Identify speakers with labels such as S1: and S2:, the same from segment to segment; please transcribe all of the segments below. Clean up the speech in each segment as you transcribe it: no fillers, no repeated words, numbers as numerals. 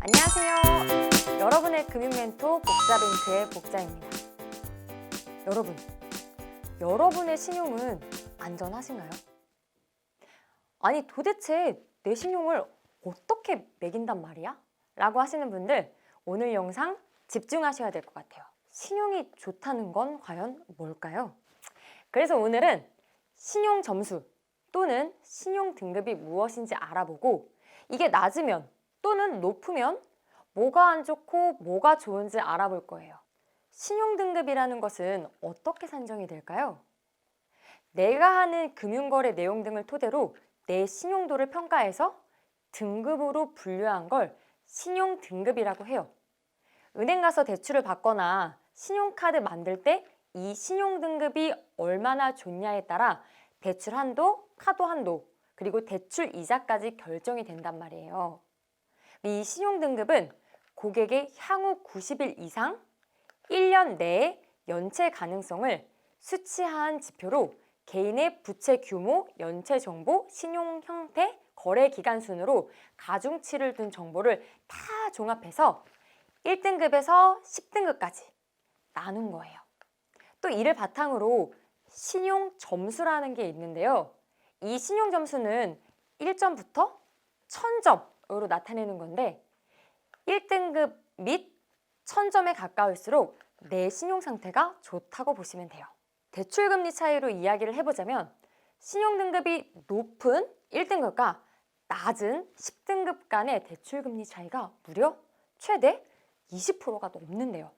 S1: 안녕하세요. 여러분의 금융 멘토 복자뱅크의 복자입니다. 여러분의 신용은 안전하신가요? 아니 도대체 내 신용을 어떻게 매긴단 말이야? 라고 하시는 분들 오늘 영상 집중하셔야 될 것 같아요. 신용이 좋다는 건 과연 뭘까요? 그래서 오늘은 신용 점수 또는 신용 등급이 무엇인지 알아보고 이게 낮으면 또는 높으면 뭐가 안 좋고 뭐가 좋은지 알아볼 거예요. 신용 등급이라는 것은 어떻게 산정이 될까요? 내가 하는 금융거래 내용 등을 토대로 내 신용도를 평가해서 등급으로 분류한 걸 신용 등급이라고 해요. 은행 가서 대출을 받거나 신용카드 만들 때 이 신용 등급이 얼마나 좋냐에 따라 대출 한도, 카드 한도, 그리고 대출 이자까지 결정이 된단 말이에요. 이 신용 등급은 고객의 향후 90일 이상 1년 내에 연체 가능성을 수치화한 지표로 개인의 부채 규모, 연체 정보, 신용 형태, 거래 기간 순으로 가중치를 둔 정보를 다 종합해서 1등급에서 10등급까지 나눈 거예요. 또 이를 바탕으로 신용 점수라는 게 있는데요. 이 신용 점수는 1점부터 1000점으로 나타내는 건데 1등급 및 1000점에 가까울수록 내 신용 상태가 좋다고 보시면 돼요. 대출금리 차이로 이야기를 해보자면 신용 등급이 높은 1등급과 낮은 10등급 간의 대출금리 차이가 무려 최대 20%가 넘는데요.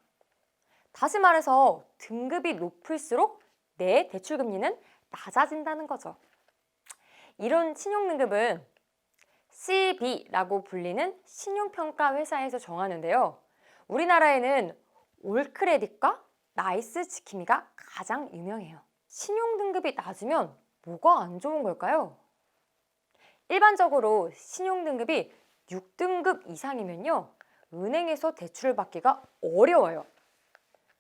S1: 다시 말해서 등급이 높을수록 내 대출금리는 낮아진다는 거죠. 이런 신용 등급은 CB라고 불리는 신용평가 회사에서 정하는데요. 우리나라에는 올크레딧과 나이스지킴이가 가장 유명해요. 신용 등급이 낮으면 뭐가 안 좋은 걸까요? 일반적으로 신용 등급이 6등급 이상이면요. 은행에서 대출을 받기가 어려워요.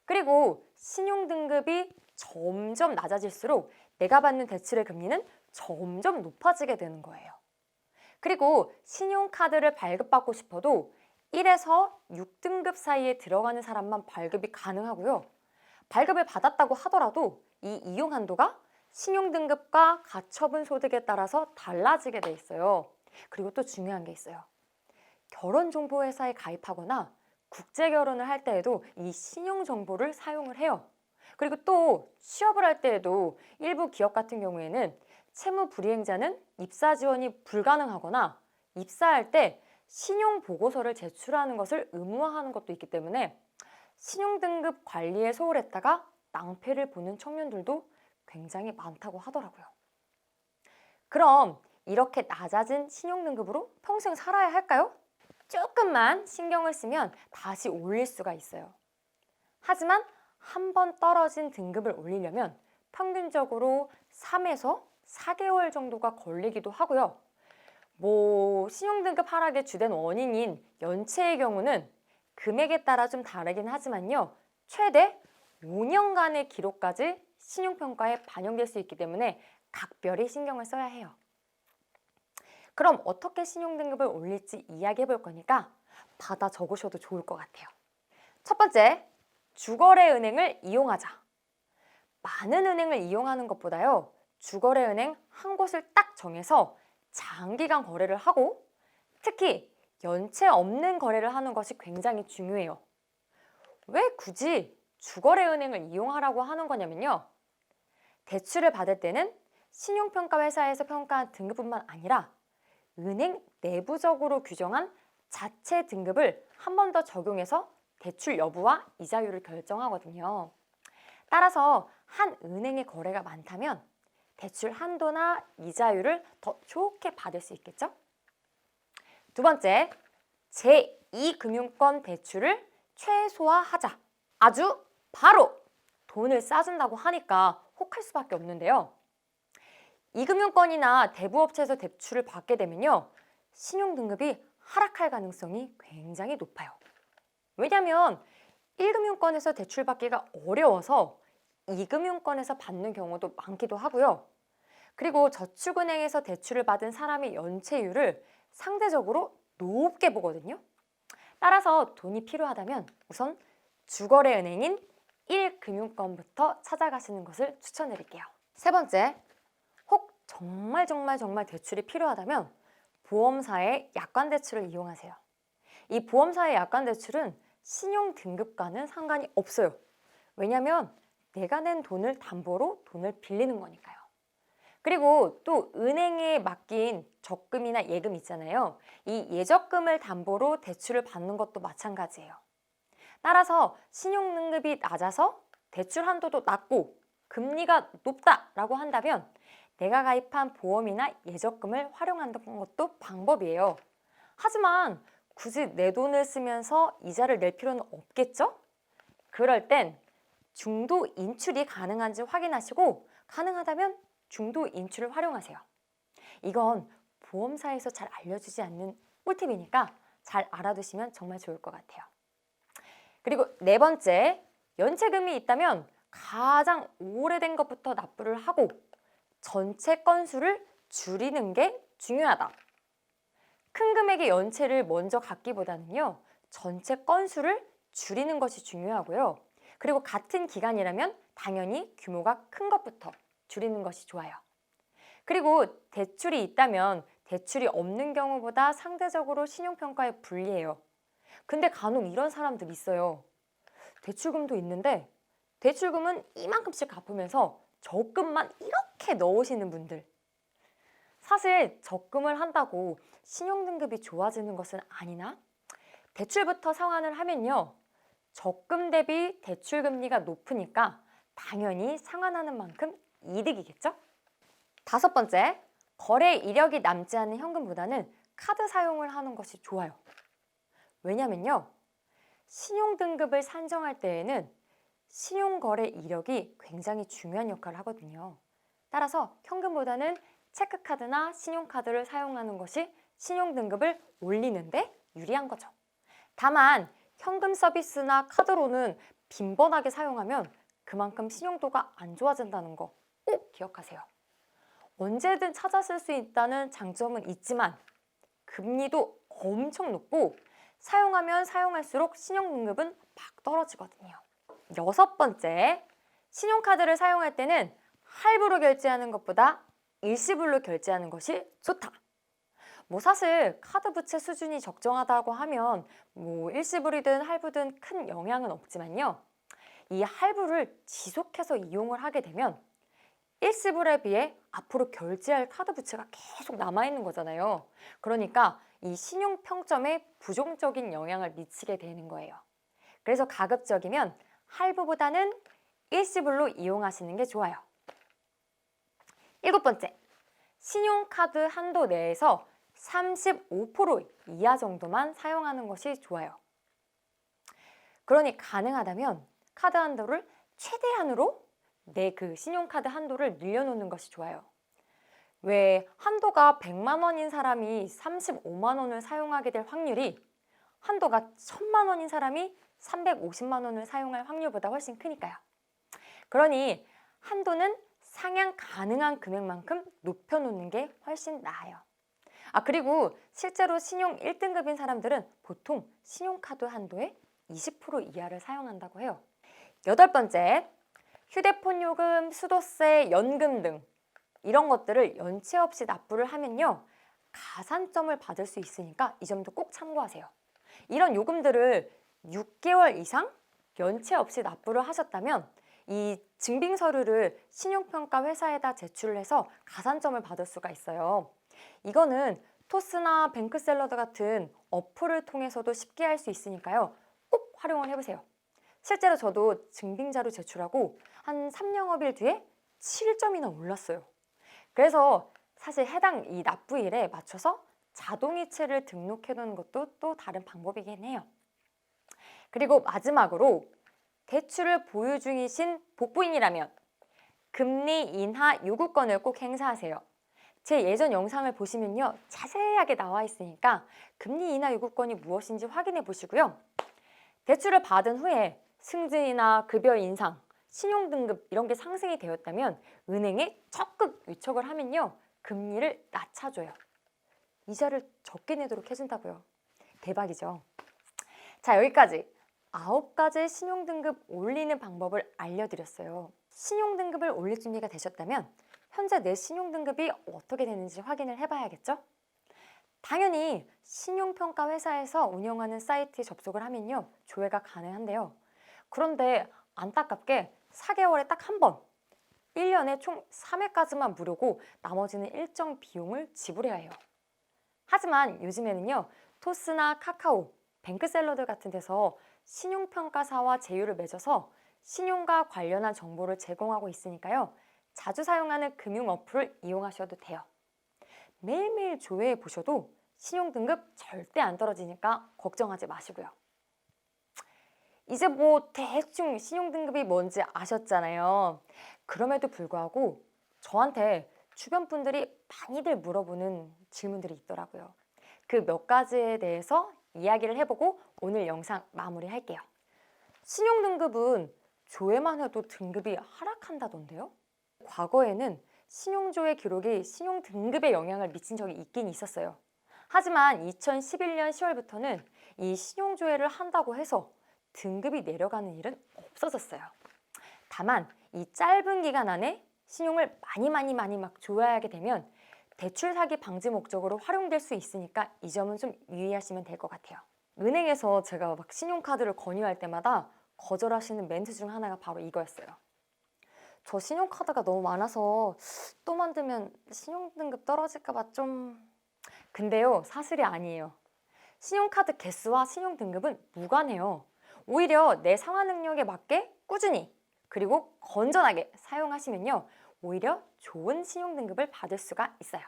S1: 그리고 신용 등급이 점점 낮아질수록 내가 받는 대출의 금리는 점점 높아지게 되는 거예요. 그리고 신용카드를 발급받고 싶어도 1에서 6등급 사이에 들어가는 사람만 발급이 가능하고요. 발급을 받았다고 하더라도 이 이용 한도가 신용 등급과 가처분 소득에 따라서 달라지게 돼 있어요. 그리고 또 중요한 게 있어요. 결혼정보회사에 가입하거나 국제 결혼을 할 때에도 이 신용 정보를 사용을 해요. 그리고 또 취업을 할 때에도 일부 기업 같은 경우에는 채무 불이행자는 입사 지원이 불가능하거나 입사할 때 신용 보고서를 제출하는 것을 의무화하는 것도 있기 때문에 신용 등급 관리에 소홀했다가 낭패를 보는 청년들도 굉장히 많다고 하더라고요. 그럼 이렇게 낮아진 신용 등급으로 평생 살아야 할까요? 조금만 신경을 쓰면 다시 올릴 수가 있어요. 하지만 한 번 떨어진 등급을 올리려면 평균적으로 3에서 4개월 정도가 걸리기도 하고요. 신용등급 하락의 주된 원인인 연체의 경우는 금액에 따라 좀 다르긴 하지만요. 최대 5년간의 기록까지 신용평가에 반영될 수 있기 때문에 각별히 신경을 써야 해요. 그럼 어떻게 신용등급을 올릴지 이야기해 볼 거니까 받아 적으셔도 좋을 것 같아요. 첫 번째, 주거래 은행을 이용하자. 많은 은행을 이용하는 것보다요. 주거래 은행 한 곳을 딱 정해서 장기간 거래를 하고 특히 연체 없는 거래를 하는 것이 굉장히 중요해요. 왜 굳이 주거래 은행을 이용하라고 하는 거냐면요. 대출을 받을 때는 신용평가 회사에서 평가한 등급뿐만 아니라 은행 내부적으로 규정한 자체 등급을 한 번 더 적용해서 대출 여부와 이자율을 결정하거든요. 따라서 한 은행의 거래가 많다면 대출 한도나 이자율을 더 좋게 받을 수 있겠죠? 두 번째, 제2금융권 대출을 최소화하자. 아주 바로 돈을 싸준다고 하니까 혹할 수밖에 없는데요. 이금융권이나 대부업체에서 대출을 받게 되면요. 신용등급이 하락할 가능성이 굉장히 높아요. 왜냐하면 1금융권에서 대출받기가 어려워서 2금융권에서 받는 경우도 많기도 하고요. 그리고 저축은행에서 대출을 받은 사람의 연체율을 상대적으로 높게 보거든요. 따라서 돈이 필요하다면 우선 주거래 은행인 1금융권부터 찾아가시는 것을 추천드릴게요. 세 번째, 혹 정말 대출이 필요하다면 보험사의 약관대출을 이용하세요. 이 보험사의 약관대출은 신용 등급과는 상관이 없어요. 왜냐하면 내가 낸 돈을 담보로 돈을 빌리는 거니까요. 그리고 또 은행에 맡긴 적금이나 예금 있잖아요. 이 예적금을 담보로 대출을 받는 것도 마찬가지예요. 따라서 신용 등급이 낮아서 대출 한도도 낮고 금리가 높다라고 한다면 내가 가입한 보험이나 예적금을 활용하는 것도 방법이에요. 하지만 굳이 내 돈을 쓰면서 이자를 낼 필요는 없겠죠? 그럴 땐 중도 인출이 가능한지 확인하시고 가능하다면 중도 인출을 활용하세요. 이건 보험사에서 잘 알려주지 않는 꿀팁이니까 잘 알아두시면 정말 좋을 것 같아요. 그리고 네 번째, 연체금이 있다면 가장 오래된 것부터 납부를 하고 전체 건수를 줄이는 게 중요하다. 큰 금액의 연체를 먼저 갚기보다는요, 전체 건수를 줄이는 것이 중요하고요. 그리고 같은 기간이라면 당연히 규모가 큰 것부터 줄이는 것이 좋아요. 그리고 대출이 있다면 대출이 없는 경우보다 상대적으로 신용평가에 불리해요. 근데 간혹 이런 사람들 있어요. 대출금도 있는데 대출금은 이만큼씩 갚으면서 적금만 이렇게 넣으시는 분들. 사실 적금을 한다고 신용등급이 좋아지는 것은 아니나 대출부터 상환을 하면요. 적금 대비 대출금리가 높으니까 당연히 상환하는 만큼 이득이겠죠? 다섯 번째, 거래 이력이 남지 않은 현금보다는 카드 사용을 하는 것이 좋아요. 왜냐면요. 신용등급을 산정할 때에는 신용거래 이력이 굉장히 중요한 역할을 하거든요. 따라서 현금보다는 체크카드나 신용카드를 사용하는 것이 신용등급을 올리는데 유리한 거죠. 다만 현금 서비스나 카드로는 빈번하게 사용하면 그만큼 신용도가 안 좋아진다는 거 꼭 기억하세요. 언제든 찾아 쓸 수 있다는 장점은 있지만 금리도 엄청 높고 사용하면 사용할수록 신용등급은 막 떨어지거든요. 여섯 번째, 신용카드를 사용할 때는 할부로 결제하는 것보다 일시불로 결제하는 것이 좋다. 사실 카드 부채 수준이 적정하다고 하면 일시불이든 할부든 큰 영향은 없지만요. 이 할부를 지속해서 이용을 하게 되면 일시불에 비해 앞으로 결제할 카드 부채가 계속 남아있는 거잖아요. 그러니까 이 신용 평점에 부정적인 영향을 미치게 되는 거예요. 그래서 가급적이면 할부보다는 일시불로 이용하시는 게 좋아요. 일곱 번째, 신용카드 한도 내에서 35% 이하 정도만 사용하는 것이 좋아요. 그러니 가능하다면 카드 한도를 최대한으로 내 그 신용카드 한도를 늘려놓는 것이 좋아요. 왜 한도가 100만 원인 사람이 35만 원을 사용하게 될 확률이 한도가 1000만 원인 사람이 350만 원을 사용할 확률보다 훨씬 크니까요. 그러니 한도는 상향 가능한 금액만큼 높여놓는 게 훨씬 나아요. 그리고 실제로 신용 1등급인 사람들은 보통 신용카드 한도의 20% 이하를 사용한다고 해요. 여덟 번째, 휴대폰 요금, 수도세, 연금 등 이런 것들을 연체 없이 납부를 하면요. 가산점을 받을 수 있으니까 이 점도 꼭 참고하세요. 이런 요금들을 6개월 이상 연체 없이 납부를 하셨다면 이 증빙 서류를 신용평가 회사에다 제출을 해서 가산점을 받을 수가 있어요. 이거는 토스나 뱅크샐러드 같은 어플을 통해서도 쉽게 할 수 있으니까요. 꼭 활용을 해보세요. 실제로 저도 증빙자료 제출하고 한 3영업일 뒤에 7점이나 올랐어요. 그래서 사실 해당 이 납부일에 맞춰서 자동이체를 등록해 두는 것도 또 다른 방법이긴 해요. 그리고 마지막으로 대출을 보유 중이신 복부인이라면 금리 인하 요구권을 꼭 행사하세요. 제 예전 영상을 보시면요. 자세하게 나와 있으니까 금리 인하 요구권이 무엇인지 확인해 보시고요. 대출을 받은 후에 승진이나 급여 인상, 신용등급 이런 게 상승이 되었다면 은행에 적극 위촉을 하면요. 금리를 낮춰줘요. 이자를 적게 내도록 해준다고요. 대박이죠. 자, 여기까지 9가지의 신용등급 올리는 방법을 알려드렸어요. 신용등급을 올릴 준비가 되셨다면 현재 내 신용등급이 어떻게 되는지 확인을 해봐야겠죠? 당연히 신용평가 회사에서 운영하는 사이트에 접속을 하면요, 조회가 가능한데요. 그런데 안타깝게 4개월에 딱 한 번, 1년에 총 3회까지만 무료고 나머지는 일정 비용을 지불해야 해요. 하지만 요즘에는요, 토스나 카카오, 뱅크샐러드 같은 데서 신용평가사와 제휴를 맺어서 신용과 관련한 정보를 제공하고 있으니까요, 자주 사용하는 금융 어플을 이용하셔도 돼요. 매일매일 조회해 보셔도 신용등급 절대 안 떨어지니까 걱정하지 마시고요. 이제 뭐 대충 신용등급이 뭔지 아셨잖아요. 그럼에도 불구하고 저한테 주변 분들이 많이들 물어보는 질문들이 있더라고요. 그 몇 가지에 대해서 이야기를 해보고 오늘 영상 마무리할게요. 신용등급은 조회만 해도 등급이 하락한다던데요? 과거에는 신용조회 기록이 신용등급에 영향을 미친 적이 있긴 있었어요. 하지만 2011년 10월부터는 이 신용조회를 한다고 해서 등급이 내려가는 일은 없어졌어요. 다만 이 짧은 기간 안에 신용을 많이 막 조회하게 되면 대출 사기 방지 목적으로 활용될 수 있으니까 이 점은 좀 유의하시면 될 것 같아요. 은행에서 제가 막 신용카드를 건의할 때마다 거절하시는 멘트 중 하나가 바로 이거였어요. 저 신용카드가 너무 많아서 또 만들면 신용등급 떨어질까 봐 좀... 근데요, 사실이 아니에요. 신용카드 개수와 신용등급은 무관해요. 오히려 내 상환 능력에 맞게 꾸준히 그리고 건전하게 사용하시면요, 오히려 좋은 신용등급을 받을 수가 있어요.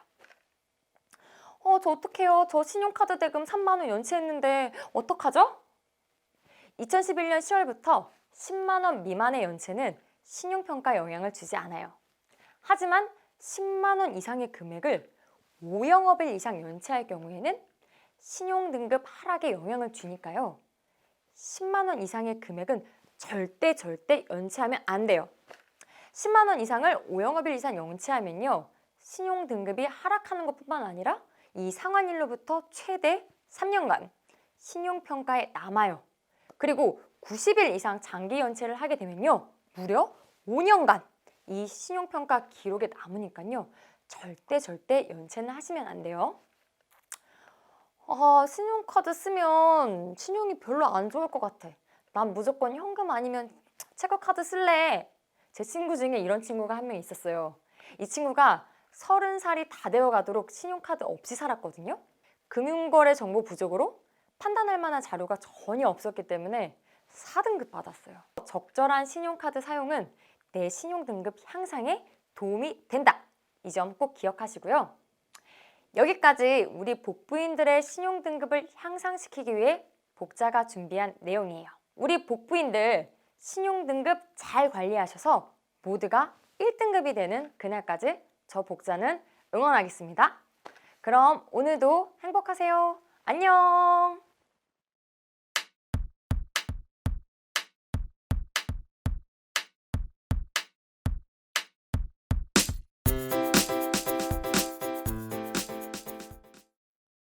S1: 저 어떡해요? 저 신용카드 대금 3만 원 연체했는데 어떡하죠? 2011년 10월부터 10만 원 미만의 연체는 신용평가 영향을 주지 않아요. 하지만 10만 원 이상의 금액을 5영업일 이상 연체할 경우에는 신용등급 하락에 영향을 주니까요. 10만 원 이상의 금액은 절대 연체하면 안 돼요. 10만 원 이상을 5영업일 이상 연체하면요, 신용등급이 하락하는 것뿐만 아니라 이 상환일로부터 최대 3년간 신용평가에 남아요. 그리고 90일 이상 장기 연체를 하게 되면요, 무려 5년간 이 신용평가 기록에 남으니까요, 절대 연체는 하시면 안 돼요. 신용카드 쓰면 신용이 별로 안 좋을 것 같아. 난 무조건 현금 아니면 체크카드 쓸래. 제 친구 중에 이런 친구가 한 명 있었어요. 이 친구가 30살이 다 되어가도록 신용카드 없이 살았거든요. 금융거래 정보 부족으로 판단할 만한 자료가 전혀 없었기 때문에 4등급 받았어요. 적절한 신용카드 사용은 내 신용등급 향상에 도움이 된다. 이 점 꼭 기억하시고요. 여기까지 우리 복부인들의 신용등급을 향상시키기 위해 복자가 준비한 내용이에요. 우리 복부인들 신용등급 잘 관리하셔서 모두가 1등급이 되는 그날까지 저 복자는 응원하겠습니다. 그럼 오늘도 행복하세요. 안녕!